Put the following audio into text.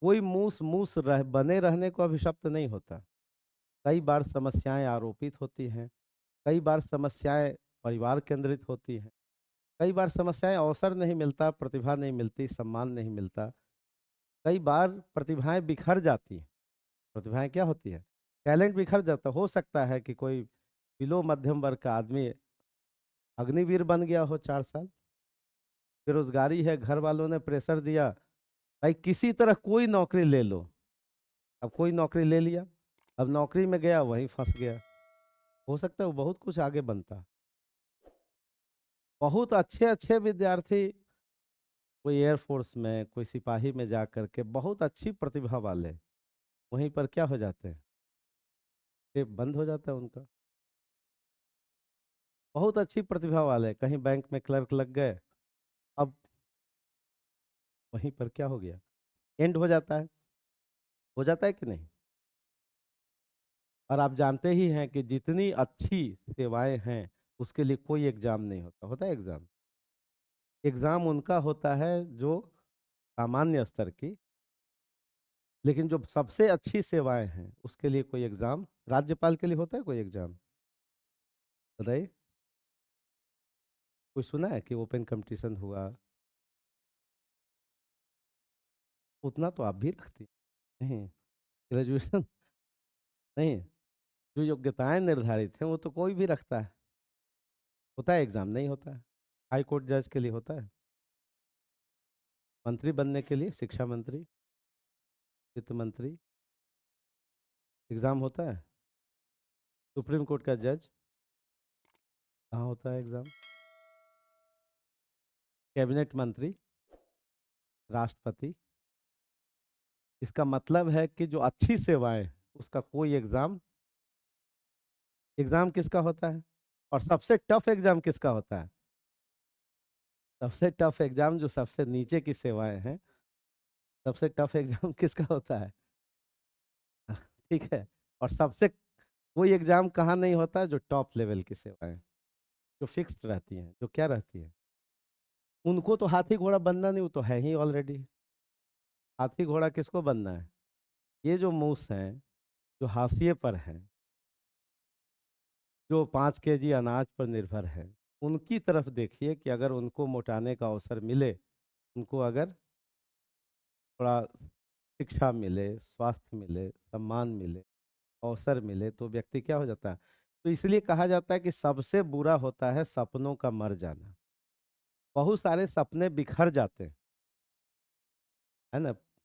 कोई मूस मूस बने रहने को अभिशप्त नहीं होता। कई बार समस्याएं आरोपित होती हैं, कई बार समस्याएं परिवार केंद्रित होती हैं, कई बार समस्याएं अवसर नहीं मिलता, प्रतिभा नहीं मिलती, सम्मान नहीं मिलता। कई बार प्रतिभाएं बिखर जाती हैं। प्रतिभाएं क्या होती है? टैलेंट बिखर जाता। हो सकता है कि कोई बिलो मध्यम वर्ग का आदमी अग्निवीर बन गया हो, 4 साल बेरोजगारी है, घर वालों ने प्रेशर दिया, भाई किसी तरह कोई नौकरी ले लो। अब कोई नौकरी ले लिया, अब नौकरी में गया वहीं फंस गया। हो सकता है वो बहुत कुछ आगे बनता। बहुत अच्छे अच्छे विद्यार्थी कोई एयरफोर्स में, कोई सिपाही में जा करके बहुत अच्छी प्रतिभा वाले वहीं पर क्या हो जाते हैं, ये बंद हो जाता है उनका। बहुत अच्छी प्रतिभा वाले कहीं बैंक में क्लर्क लग गए, अब वहीं पर क्या हो गया, एंड हो जाता है। हो जाता है कि नहीं? और आप जानते ही हैं कि जितनी अच्छी सेवाएं हैं उसके लिए कोई एग्जाम नहीं होता। होता है एग्जाम? एग्जाम उनका होता है जो सामान्य स्तर की, लेकिन जो सबसे अच्छी सेवाएं हैं उसके लिए कोई एग्जाम, राज्यपाल के लिए होता है कोई एग्जाम? बताइए, कोई सुना है कि ओपन कंपटीशन हुआ? उतना तो आप भी रखती नहीं, ग्रेजुएशन नहीं, जो योग्यताएं निर्धारित हैं वो तो कोई भी रखता है। होता है एग्जाम? नहीं होता है। हाई कोर्ट जज के लिए होता है, मंत्री बनने के लिए, शिक्षा मंत्री, वित्त मंत्री, एग्जाम होता है। सुप्रीम कोर्ट का जज, कहाँ होता है एग्जाम? कैबिनेट मंत्री, राष्ट्रपति। इसका मतलब है कि जो अच्छी सेवाएं उसका कोई एग्जाम, एग्जाम किसका होता है? और सबसे टफ एग्जाम किसका होता है? सबसे टफ एग्जाम जो सबसे नीचे की सेवाएं हैं, सबसे टफ एग्जाम किसका होता है? ठीक है। और सबसे कोई एग्जाम कहाँ नहीं होता है? जो टॉप लेवल की सेवाएं, जो फिक्स्ड रहती हैं, जो क्या रहती है, उनको तो हाथी घोड़ा बनना नहीं, वो तो है ही ऑलरेडी। हाथी घोड़ा किसको बनना है? ये जो मूस हैं, जो हाशिए पर हैं, जो 5 केजी अनाज पर निर्भर है, उनकी तरफ देखिए कि अगर उनको मोटाने का अवसर मिले, उनको अगर थोड़ा शिक्षा मिले, स्वास्थ्य मिले, सम्मान मिले, अवसर मिले, तो व्यक्ति क्या हो जाता है। तो इसलिए कहा जाता है कि सबसे बुरा होता है सपनों का मर जाना। बहुत सारे सपने बिखर जाते हैं, है ना?